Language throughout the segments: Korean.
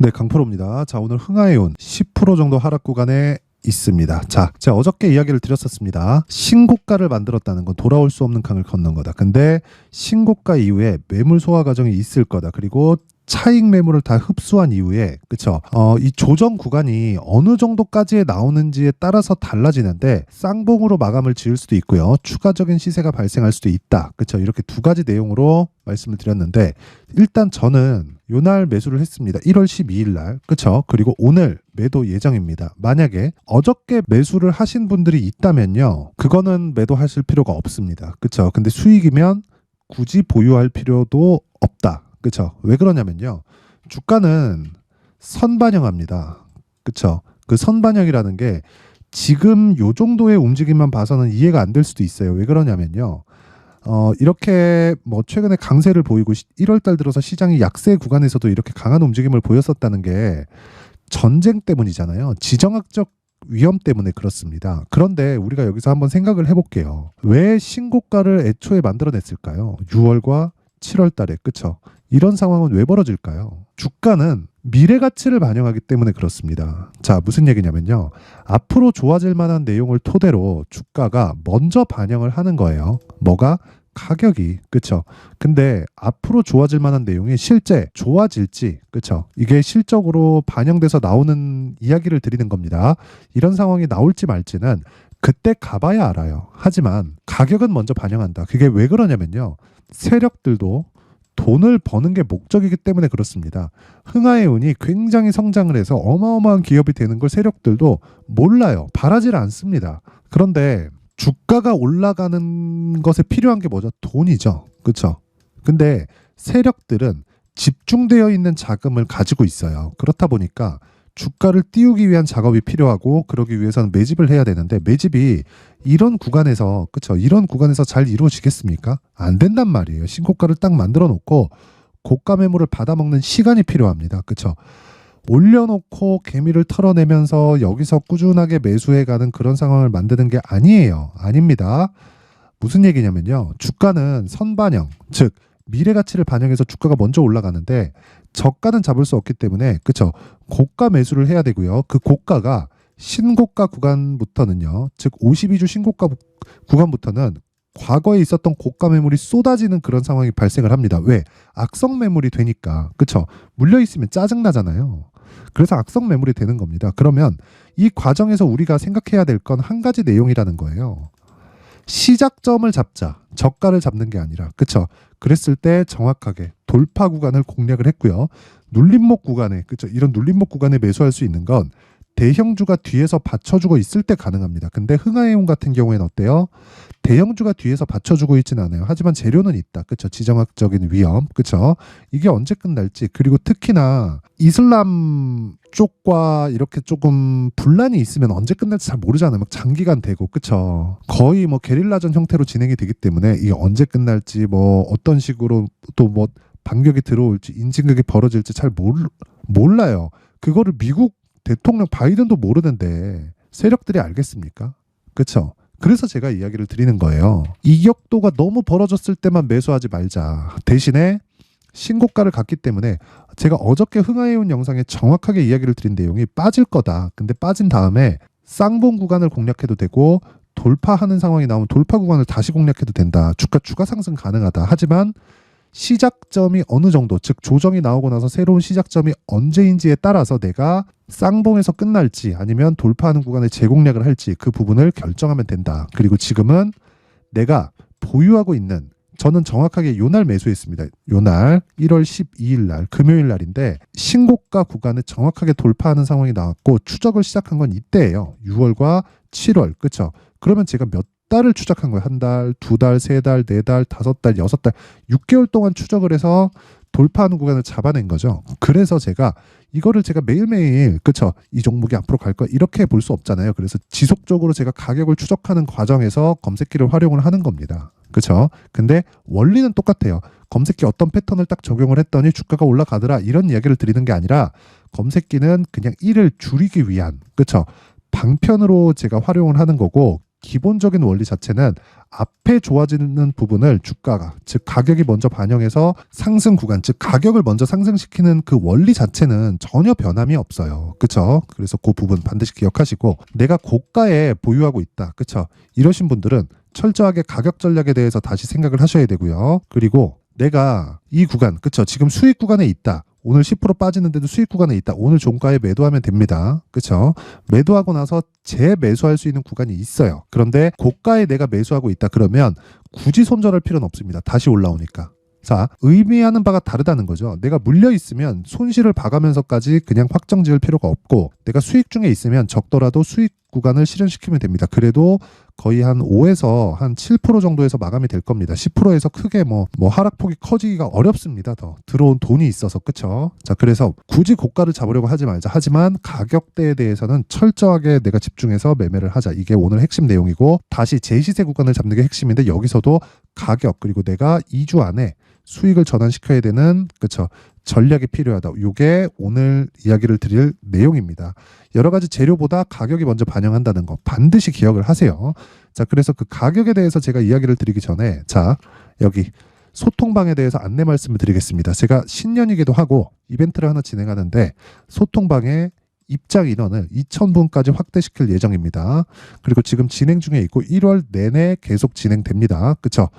네, 강프로입니다. 자, 오늘 흥하해온 10% 정도 하락 구간에 있습니다. 자, 제가 어저께 이야기를 드렸었습니다. 신고가를 만들었다는 건 돌아올 수 없는 강을 건넌 거다. 근데 신고가 이후에 매물 소화 과정이 있을 거다. 그리고 차익 매물을 다 흡수한 이후에, 그쵸? 이 조정 구간이 어느 정도까지에 나오는지에 따라서 달라지는데, 쌍봉으로 마감을 지을 수도 있고요. 추가적인 시세가 발생할 수도 있다. 그쵸? 이렇게 두 가지 내용으로 말씀을 드렸는데, 일단 저는 요날 매수를 했습니다. 1월 12일 날. 그쵸? 그리고 오늘 매도 예정입니다. 만약에 어저께 매수를 하신 분들이 있다면요. 그거는 매도하실 필요가 없습니다. 그쵸? 근데 수익이면 굳이 보유할 필요도 없다. 그쵸? 왜 그러냐면요. 주가는 선반영합니다. 그쵸? 그 선반영이라는 게 지금 요 정도의 움직임만 봐서는 이해가 안 될 수도 있어요. 왜 그러냐면요. 이렇게 뭐 최근에 강세를 보이고 1월 달 들어서 시장이 약세 구간에서도 이렇게 강한 움직임을 보였었다는 게 전쟁 때문이잖아요. 지정학적 위험 때문에 그렇습니다. 그런데 우리가 여기서 한번 생각을 해볼게요. 왜 신고가를 애초에 만들어냈을까요? 6월과 7월 달에. 그쵸? 이런 상황은 왜 벌어질까요? 주가는 미래 가치를 반영하기 때문에 그렇습니다. 자, 무슨 얘기냐면요. 앞으로 좋아질 만한 내용을 토대로 주가가 먼저 반영을 하는 거예요. 뭐가? 가격이. 그쵸? 근데 앞으로 좋아질 만한 내용이 실제 좋아질지, 그쵸? 이게 실적으로 반영돼서 나오는 이야기를 드리는 겁니다. 이런 상황이 나올지 말지는 그때 가봐야 알아요. 하지만 가격은 먼저 반영한다. 그게 왜 그러냐면요. 세력들도 돈을 버는 게 목적이기 때문에 그렇습니다. 흥하해운이 굉장히 성장을 해서 어마어마한 기업이 되는 걸 세력들도 몰라요. 바라질 않습니다. 그런데 주가가 올라가는 것에 필요한 게 뭐죠? 돈이죠. 그렇죠? 근데 세력들은 집중되어 있는 자금을 가지고 있어요. 그렇다 보니까 주가를 띄우기 위한 작업이 필요하고 그러기 위해서는 매집을 해야 되는데 매집이 이런 구간에서 그쵸? 이런 구간에서 잘 이루어지겠습니까? 안 된단 말이에요. 신고가를 딱 만들어 놓고 고가 매물을 받아먹는 시간이 필요합니다. 그쵸? 올려놓고 개미를 털어내면서 여기서 꾸준하게 매수해가는 그런 상황을 만드는 게 아니에요. 아닙니다. 무슨 얘기냐면요. 주가는 선반영, 즉 미래 가치를 반영해서 주가가 먼저 올라가는데 저가는 잡을 수 없기 때문에 그쵸? 고가 매수를 해야 되고요. 그 고가가 신고가 구간부터는요. 즉 52주 신고가 구간부터는 과거에 있었던 고가 매물이 쏟아지는 그런 상황이 발생을 합니다. 왜? 악성 매물이 되니까. 그쵸? 물려 있으면 짜증나잖아요. 그래서 악성 매물이 되는 겁니다. 그러면 이 과정에서 우리가 생각해야 될 건 한 가지 내용이라는 거예요. 시작점을 잡자. 저가를 잡는 게 아니라. 그쵸? 그랬을 때 정확하게 돌파 구간을 공략을 했고요. 눌림목 구간에, 그쵸? 이런 눌림목 구간에 매수할 수 있는 건 대형주가 뒤에서 받쳐주고 있을 때 가능합니다. 근데 흥하해운 같은 경우에는 어때요? 대형주가 뒤에서 받쳐주고 있지는 않아요. 하지만 재료는 있다. 그쵸? 지정학적인 위험. 그쵸? 이게 언제 끝날지. 그리고 특히나 이슬람 쪽과 이렇게 조금 분란이 있으면 언제 끝날지 잘 모르잖아요. 막 장기간 되고. 그쵸? 거의 뭐 게릴라전 형태로 진행이 되기 때문에 이게 언제 끝날지 뭐 어떤 식으로 또 뭐 반격이 들어올지 인진극이 벌어질지 잘 몰라요. 그거를 미국 대통령 바이든도 모르는데 세력들이 알겠습니까? 그쵸? 그래서 제가 이야기를 드리는 거예요. 이격도가 너무 벌어졌을 때만 매수하지 말자. 대신에 신고가를 갔기 때문에 제가 어저께 흥하해운 영상에 정확하게 이야기를 드린 내용이 빠질 거다. 근데 빠진 다음에 쌍봉 구간을 공략해도 되고 돌파하는 상황이 나오면 돌파 구간을 다시 공략해도 된다. 추가 상승 가능하다. 하지만 시작점이 어느 정도, 즉 조정이 나오고 나서 새로운 시작점이 언제인지에 따라서 내가 쌍봉에서 끝날지 아니면 돌파하는 구간에 재공략을 할지 그 부분을 결정하면 된다. 그리고 지금은 내가 보유하고 있는 저는 정확하게 요날 매수했습니다. 요날 1월 12일 날 금요일 날인데 신고가 구간을 정확하게 돌파하는 상황이 나왔고 추적을 시작한 건 이때예요. 6월과 7월. 그쵸? 그러면 제가 몇 달을 추적한 거예요. 한 달, 두 달, 세 달, 네 달, 다섯 달, 여섯 달, 6개월 동안 추적을 해서 돌파하는 구간을 잡아낸 거죠. 그래서 제가 이거를 제가 매일매일 그쵸? 이 종목이 앞으로 갈 거야 이렇게 볼 수 없잖아요. 그래서 지속적으로 제가 가격을 추적하는 과정에서 검색기를 활용을 하는 겁니다. 그쵸? 근데 원리는 똑같아요. 검색기 어떤 패턴을 딱 적용을 했더니 주가가 올라가더라 이런 이야기를 드리는 게 아니라 검색기는 그냥 일을 줄이기 위한 그쵸? 방편으로 제가 활용을 하는 거고 기본적인 원리 자체는 앞에 좋아지는 부분을 주가가, 즉 가격이 먼저 반영해서 상승 구간, 즉 가격을 먼저 상승시키는 그 원리 자체는 전혀 변함이 없어요. 그쵸? 그래서 그 부분 반드시 기억하시고, 내가 고가에 보유하고 있다. 그쵸? 이러신 분들은 철저하게 가격 전략에 대해서 다시 생각을 하셔야 되고요. 그리고 내가 이 구간, 그쵸? 지금 수익 구간에 있다. 오늘 10% 빠지는데도 수익 구간에 있다. 오늘 종가에 매도하면 됩니다. 그쵸? 매도하고 나서 재매수할 수 있는 구간이 있어요. 그런데 고가에 내가 매수하고 있다. 그러면 굳이 손절할 필요는 없습니다. 다시 올라오니까. 자, 의미하는 바가 다르다는 거죠. 내가 물려 있으면 손실을 봐가면서까지 그냥 확정 지을 필요가 없고, 내가 수익 중에 있으면 적더라도 수익 구간을 실현시키면 됩니다. 그래도 거의 한 5에서 한 7% 정도에서 마감이 될 겁니다. 10%에서 크게 뭐 하락폭이 커지기가 어렵습니다. 더 들어온 돈이 있어서. 그쵸? 자, 그래서 굳이 고가를 잡으려고 하지 말자. 하지만 가격대에 대해서는 철저하게 내가 집중해서 매매를 하자. 이게 오늘 핵심 내용이고, 다시 제시세 구간을 잡는 게 핵심인데, 여기서도 가격, 그리고 내가 2주 안에 수익을 전환시켜야 되는, 그쵸, 전략이 필요하다. 이게 오늘 이야기를 드릴 내용입니다. 여러 가지 재료보다 가격이 먼저 반영한다는 거 반드시 기억을 하세요. 자, 그래서 그 가격에 대해서 제가 이야기를 드리기 전에, 자, 여기 소통방에 대해서 안내 말씀을 드리겠습니다. 제가 신년이기도 하고 이벤트를 하나 진행하는데, 소통방에 입장 인원을 2,000분까지 확대시킬 예정입니다. 그리고 지금 진행 중에 있고 1월 내내 계속 진행됩니다. 그쵸?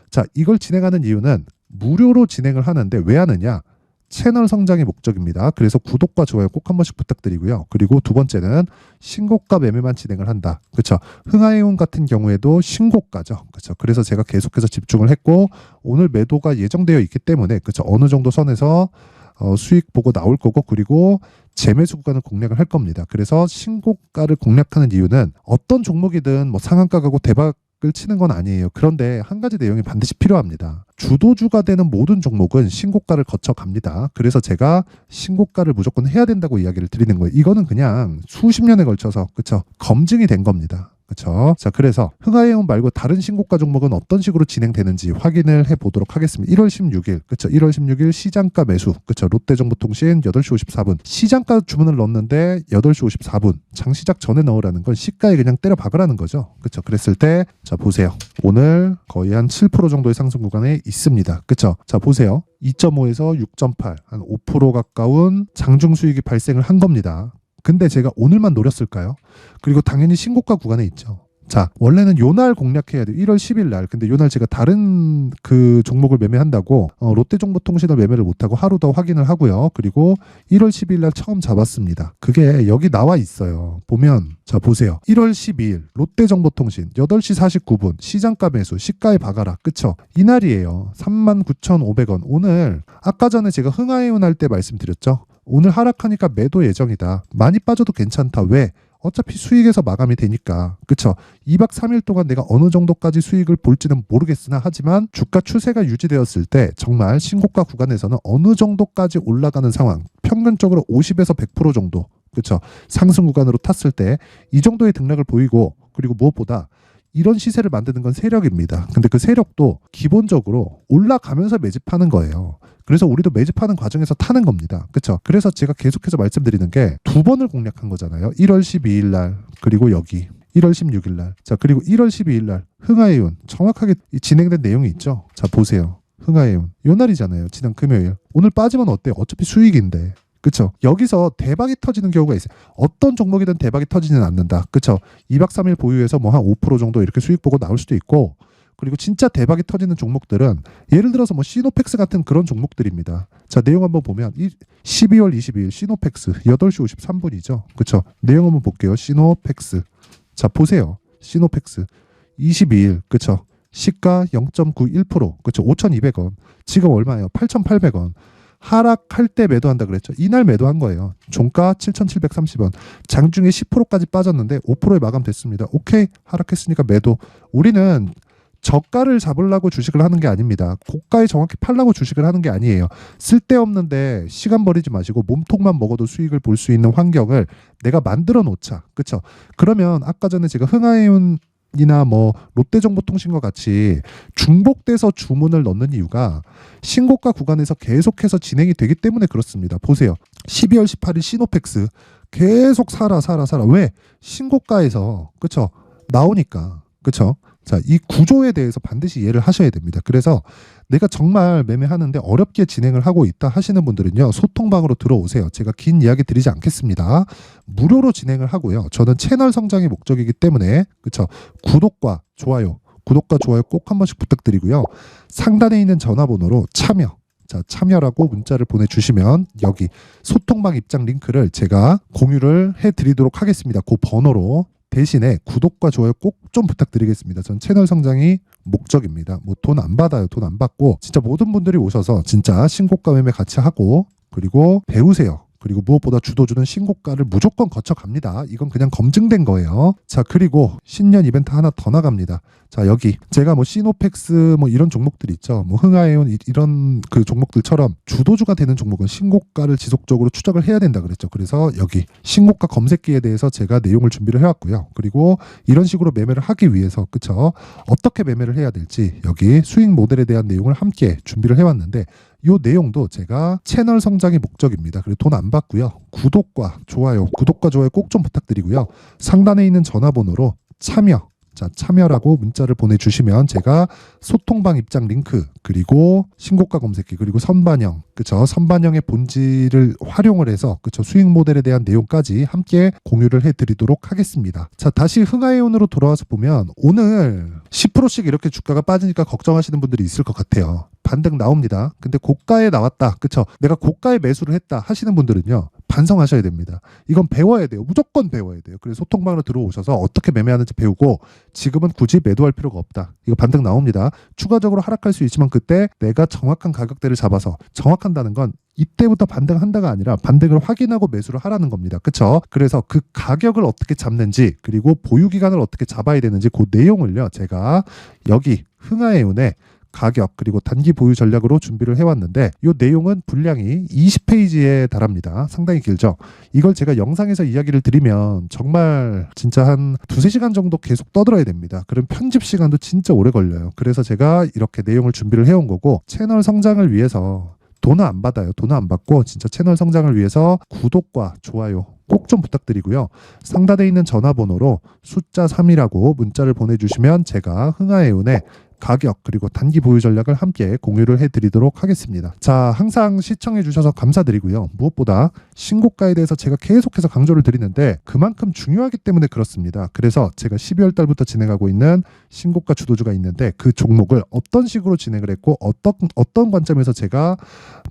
자, 이걸 진행하는 이유는 무료로 진행을 하는데, 왜 하느냐? 채널 성장이 목적입니다. 그래서 구독과 좋아요 꼭 한 번씩 부탁드리고요. 그리고 두 번째는 신고가 매매만 진행을 한다. 그렇죠? 흥하해운 같은 경우에도 신고가죠. 그렇죠? 그래서 제가 계속해서 집중을 했고, 오늘 매도가 예정되어 있기 때문에, 그렇죠, 어느 정도 선에서 수익 보고 나올 거고, 그리고 재매수 구간을 공략을 할 겁니다. 그래서 신고가를 공략하는 이유는 어떤 종목이든 뭐 상한가 가고 대박을 치는 건 아니에요. 그런데 한 가지 내용이 반드시 필요합니다. 주도주가 되는 모든 종목은 신고가를 거쳐 갑니다. 그래서 제가 신고가를 무조건 해야 된다고 이야기를 드리는 거예요. 이거는 그냥 수십 년에 걸쳐서, 그쵸, 검증이 된 겁니다. 그렇죠? 자, 그래서 흥하해운 말고 다른 신고가 종목은 어떤 식으로 진행되는지 확인을 해보도록 하겠습니다. 1월 16일, 그렇죠? 1월 16일 시장가 매수, 그렇죠? 롯데정보통신 8시 54분 시장가 주문을 넣었는데 8시 54분 장시작 전에 넣으라는 건 시가에 그냥 때려 박으라는 거죠. 그렇죠? 그랬을 때, 자, 보세요. 오늘 거의 한 7% 정도의 상승 구간에 있습니다. 그렇죠? 자, 보세요. 2.5에서 6.8, 한 5% 가까운 장중 수익이 발생을 한 겁니다. 근데 제가 오늘만 노렸을까요? 그리고 당연히 신고가 구간에 있죠. 자, 원래는 요날 공략해야 돼요. 1월 10일 날. 근데 요날 제가 다른 그 종목을 매매한다고 롯데정보통신을 매매를 못하고 하루 더 확인을 하고요. 그리고 1월 10일 날 처음 잡았습니다. 그게 여기 나와 있어요. 보면, 자, 보세요. 1월 12일 롯데정보통신 8시 49분 시장가 매수, 시가에 박아라. 그쵸? 이날이에요. 39,500원. 오늘 아까 전에 제가 흥하해운 할 때 말씀드렸죠. 오늘 하락하니까 매도 예정이다. 많이 빠져도 괜찮다. 왜? 어차피 수익에서 마감이 되니까. 그쵸? 2박 3일 동안 내가 어느 정도까지 수익을 볼지는 모르겠으나, 하지만 주가 추세가 유지되었을 때 정말 신고가 구간에서는 어느 정도까지 올라가는 상황, 평균적으로 50에서 100% 정도, 그쵸, 상승 구간으로 탔을 때 이 정도의 등락을 보이고, 그리고 무엇보다 이런 시세를 만드는 건 세력입니다. 근데 그 세력도 기본적으로 올라가면서 매집하는 거예요. 그래서 우리도 매집하는 과정에서 타는 겁니다. 그렇죠? 그래서 제가 계속해서 말씀드리는 게 두 번을 공략한 거잖아요. 1월 12일 날, 그리고 여기 1월 16일 날. 자, 그리고 1월 12일 날 흥하해운 정확하게 진행된 내용이 있죠. 자, 보세요. 흥하해운 요 날이잖아요. 지난 금요일. 오늘 빠지면 어때요? 어차피 수익인데. 그쵸? 여기서 대박이 터지는 경우가 있어요. 어떤 종목이든 대박이 터지지는 않는다. 그쵸? 2박 3일 보유해서 뭐 한 5% 정도 이렇게 수익 보고 나올 수도 있고, 그리고 진짜 대박이 터지는 종목들은 예를 들어서 뭐 시노펙스 같은 그런 종목들입니다. 자, 내용 한번 보면 12월 22일 시노펙스 8시 53분이죠. 그쵸? 내용 한번 볼게요. 시노펙스. 자, 보세요. 시노펙스 22일. 그쵸? 시가 0.91%. 그쵸? 5,200원. 지금 얼마예요? 8,800원. 하락할 때 매도한다 그랬죠. 이날 매도한 거예요. 종가 7,730원. 장중에 10%까지 빠졌는데 5%에 마감됐습니다. 오케이, 하락했으니까 매도. 우리는 저가를 잡으려고 주식을 하는 게 아닙니다. 고가에 정확히 팔려고 주식을 하는 게 아니에요. 쓸데없는데 시간 버리지 마시고 몸통만 먹어도 수익을 볼 수 있는 환경을 내가 만들어 놓자. 그렇죠? 그러면 아까 전에 제가 흥하해운 이나 뭐 롯데정보통신과 같이 중복돼서 주문을 넣는 이유가 신고가 구간에서 계속해서 진행이 되기 때문에 그렇습니다. 보세요. 12월 18일 시노펙스 계속 사라. 왜? 신고가에서, 그쵸, 나오니까. 그쵸? 자, 이 구조에 대해서 반드시 이해를 하셔야 됩니다. 그래서 내가 정말 매매하는데 어렵게 진행을 하고 있다 하시는 분들은요, 소통방으로 들어오세요. 제가 긴 이야기 드리지 않겠습니다. 무료로 진행을 하고요. 저는 채널 성장이 목적이기 때문에, 그쵸? 구독과 좋아요 꼭 한 번씩 부탁드리고요. 상단에 있는 전화번호로 참여. 자, 참여라고 문자를 보내주시면 여기 소통방 입장 링크를 제가 공유를 해드리도록 하겠습니다. 그 번호로. 대신에 구독과 좋아요 꼭 좀 부탁드리겠습니다. 전 채널 성장이 목적입니다. 뭐 돈 안 받아요. 돈 안 받고 진짜 모든 분들이 오셔서 진짜 신고가 매매 같이 하고 그리고 배우세요. 그리고 무엇보다 주도주는 신고가를 무조건 거쳐갑니다. 이건 그냥 검증된 거예요. 자, 그리고 신년 이벤트 하나 더 나갑니다. 자, 여기 제가 뭐 시노펙스 뭐 이런 종목들 있죠. 뭐 흥하에온 이런 그 종목들처럼 주도주가 되는 종목은 신고가를 지속적으로 추적을 해야 된다 그랬죠. 그래서 여기 신고가 검색기에 대해서 제가 내용을 준비를 해왔고요. 그리고 이런 식으로 매매를 하기 위해서 그쵸? 어떻게 매매를 해야 될지 여기 수익 모델에 대한 내용을 함께 준비를 해왔는데 이 내용도 제가 채널 성장이 목적입니다. 그리고 돈 안 받고요. 구독과 좋아요 꼭 좀 부탁드리고요. 상단에 있는 전화번호로 참여라고 문자를 보내주시면 제가 소통방 입장 링크 그리고 신고가 검색기 그리고 선반영 그쵸 선반영의 본질을 활용을 해서 그쵸 수익 모델에 대한 내용까지 함께 공유를 해드리도록 하겠습니다. 자, 다시 흥하이온으로 돌아와서 보면 오늘 10%씩 이렇게 주가가 빠지니까 걱정하시는 분들이 있을 것 같아요. 반등 나옵니다. 근데 고가에 나왔다. 그쵸? 내가 고가에 매수를 했다 하시는 분들은요. 반성하셔야 됩니다. 이건 배워야 돼요. 무조건 배워야 돼요. 그래서 소통방으로 들어오셔서 어떻게 매매하는지 배우고 지금은 굳이 매도할 필요가 없다. 이거 반등 나옵니다. 추가적으로 하락할 수 있지만 그때 내가 정확한 가격대를 잡아서 정확한다는 건 이때부터 반등한다가 아니라 반등을 확인하고 매수를 하라는 겁니다. 그쵸? 그래서 그 가격을 어떻게 잡는지 그리고 보유기간을 어떻게 잡아야 되는지 그 내용을요. 제가 여기 흥하해운에 가격 그리고 단기 보유 전략으로 준비를 해왔는데 이 내용은 분량이 20페이지에 달합니다. 상당히 길죠. 이걸 제가 영상에서 이야기를 드리면 정말 진짜 한 2~3시간 정도 계속 떠들어야 됩니다. 그럼 편집 시간도 진짜 오래 걸려요. 그래서 제가 이렇게 내용을 준비를 해온 거고 채널 성장을 위해서 돈은 안 받아요. 돈은 안 받고 진짜 채널 성장을 위해서 구독과 좋아요 꼭 좀 부탁드리고요. 상단에 있는 전화번호로 숫자 3이라고 문자를 보내주시면 제가 흥하해운에 가격 그리고 단기 보유 전략을 함께 공유를 해드리도록 하겠습니다. 자, 항상 시청해 주셔서 감사드리고요. 무엇보다 신고가에 대해서 제가 계속해서 강조를 드리는데 그만큼 중요하기 때문에 그렇습니다. 그래서 제가 12월 달부터 진행하고 있는 신고가 주도주가 있는데 그 종목을 어떤 식으로 진행을 했고 어떤 관점에서 제가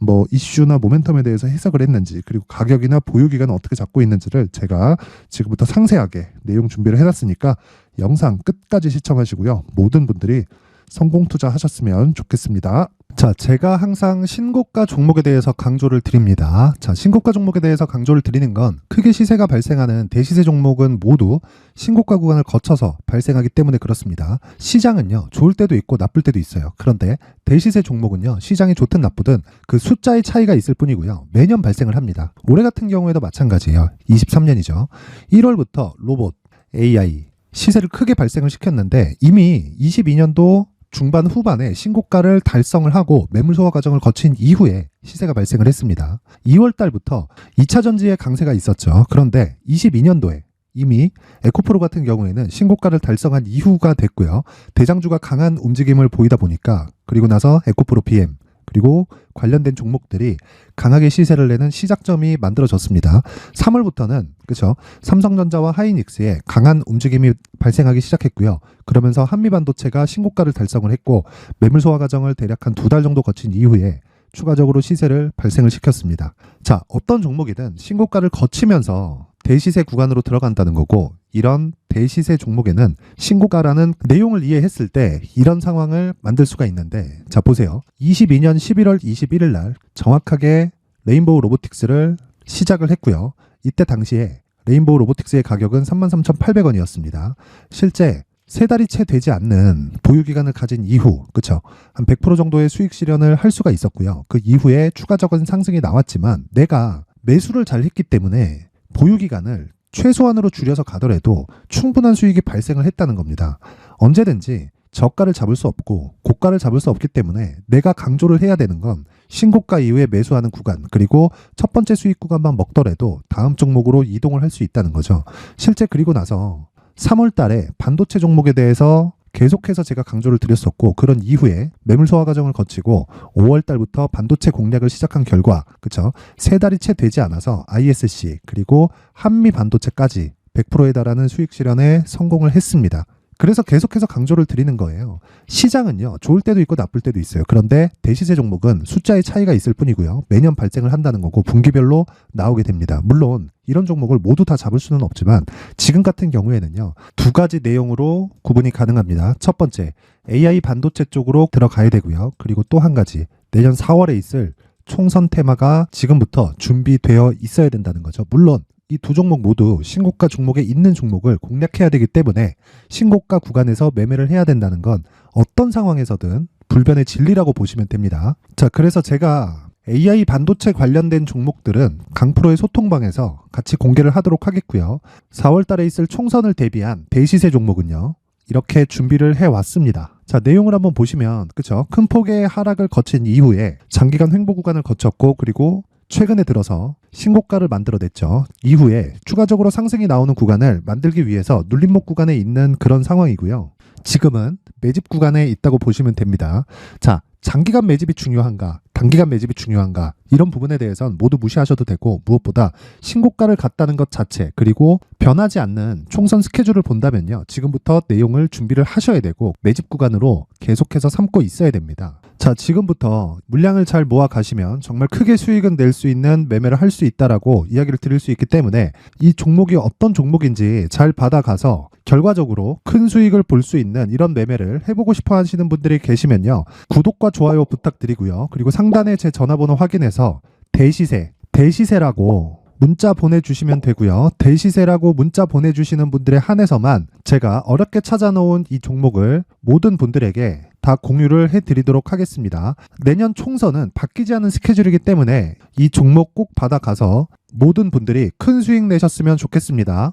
뭐 이슈나 모멘텀에 대해서 해석을 했는지 그리고 가격이나 보유 기간을 어떻게 잡고 있는지를 제가 지금부터 상세하게 내용 준비를 해놨으니까 영상 끝까지 시청하시고요. 모든 분들이 성공 투자하셨으면 좋겠습니다. 자, 제가 항상 신고가 종목에 대해서 강조를 드립니다. 자, 신고가 종목에 대해서 강조를 드리는 건 크게 시세가 발생하는 대시세 종목은 모두 신고가 구간을 거쳐서 발생하기 때문에 그렇습니다. 시장은요, 좋을 때도 있고 나쁠 때도 있어요. 그런데 대시세 종목은요, 시장이 좋든 나쁘든 그 숫자의 차이가 있을 뿐이고요. 매년 발생을 합니다. 올해 같은 경우에도 마찬가지예요. 23년이죠. 1월부터 로봇, AI, 시세를 크게 발생을 시켰는데 이미 22년도 중반 후반에 신고가를 달성을 하고 매물 소화 과정을 거친 이후에 시세가 발생을 했습니다. 2월 달부터 2차 전지의 강세가 있었죠. 그런데 22년도에 이미 에코프로 같은 경우에는 신고가를 달성한 이후가 됐고요. 대장주가 강한 움직임을 보이다 보니까 그리고 나서 에코프로 PM 그리고 관련된 종목들이 강하게 시세를 내는 시작점이 만들어졌습니다. 3월부터는 그렇죠. 삼성전자와 하이닉스의 강한 움직임이 발생하기 시작했고요. 그러면서 한미반도체가 신고가를 달성을 했고 매물 소화 과정을 대략 한 2달 정도 거친 이후에 추가적으로 시세를 발생을 시켰습니다. 자, 어떤 종목이든 신고가를 거치면서 대시세 구간으로 들어간다는 거고 이런 대시세 종목에는 신고가라는 내용을 이해했을 때 이런 상황을 만들 수가 있는데 자, 보세요. 22년 11월 21일 날 정확하게 레인보우 로보틱스를 시작을 했고요. 이때 당시에 레인보우 로보틱스의 가격은 33,800원이었습니다. 실제 3달이 채 되지 않는 보유기간을 가진 이후, 그쵸? 한 100% 정도의 수익 실현을 할 수가 있었고요. 그 이후에 추가적인 상승이 나왔지만 내가 매수를 잘 했기 때문에 보유기간을 최소한으로 줄여서 가더라도 충분한 수익이 발생을 했다는 겁니다. 언제든지 저가를 잡을 수 없고 고가를 잡을 수 없기 때문에 내가 강조를 해야 되는 건 신고가 이후에 매수하는 구간 그리고 첫 번째 수익 구간만 먹더라도 다음 종목으로 이동을 할 수 있다는 거죠. 실제 그리고 나서 3월 달에 반도체 종목에 대해서 계속해서 제가 강조를 드렸었고, 그런 이후에 매물 소화 과정을 거치고 5월 달부터 반도체 공략을 시작한 결과, 그쵸? 3달이 채 되지 않아서 ISC 그리고 한미 반도체까지 100%에 달하는 수익 실현에 성공을 했습니다. 그래서 계속해서 강조를 드리는 거예요. 시장은요, 좋을 때도 있고 나쁠 때도 있어요. 그런데 대시세 종목은 숫자의 차이가 있을 뿐이고요. 매년 발생을 한다는 거고 분기별로 나오게 됩니다. 물론 이런 종목을 모두 다 잡을 수는 없지만 지금 같은 경우에는요, 2가지 내용으로 구분이 가능합니다. 첫 번째, AI 반도체 쪽으로 들어가야 되고요. 그리고 또 한 가지, 내년 4월에 있을 총선 테마가 지금부터 준비되어 있어야 된다는 거죠. 물론 이 두 종목 모두 신고가 종목에 있는 종목을 공략해야 되기 때문에 신고가 구간에서 매매를 해야 된다는 건 어떤 상황에서든 불변의 진리라고 보시면 됩니다. 자, 그래서 제가 AI 반도체 관련된 종목들은 강프로의 소통방에서 같이 공개를 하도록 하겠고요. 4월 달에 있을 총선을 대비한 대시세 종목은요, 이렇게 준비를 해왔습니다. 자, 내용을 한번 보시면, 그쵸? 큰 폭의 하락을 거친 이후에 장기간 횡보 구간을 거쳤고, 그리고 최근에 들어서 신고가를 만들어냈죠. 이후에 추가적으로 상승이 나오는 구간을 만들기 위해서 눌림목 구간에 있는 그런 상황이고요. 지금은 매집 구간에 있다고 보시면 됩니다. 자, 장기간 매집이 중요한가, 단기간 매집이 중요한가, 이런 부분에 대해서는 모두 무시하셔도 되고, 무엇보다 신고가를 갔다는 것 자체, 그리고 변하지 않는 총선 스케줄을 본다면요, 지금부터 내용을 준비를 하셔야 되고 매집 구간으로 계속해서 삼고 있어야 됩니다. 자, 지금부터 물량을 잘 모아 가시면 정말 크게 수익은 낼 수 있는 매매를 할 수 있다라고 이야기를 드릴 수 있기 때문에 이 종목이 어떤 종목인지 잘 받아가서 결과적으로 큰 수익을 볼 수 있는 이런 매매를 해보고 싶어 하시는 분들이 계시면요, 구독과 좋아요 부탁드리고요. 그리고 상단에 제 전화번호 확인해서 대시세라고 문자 보내주시면 되고요. 대시세라고 문자 보내주시는 분들에 한해서만 제가 어렵게 찾아놓은 이 종목을 모든 분들에게 다 공유를 해드리도록 하겠습니다. 내년 총선은 바뀌지 않은 스케줄이기 때문에 이 종목 꼭 받아가서 모든 분들이 큰 수익 내셨으면 좋겠습니다.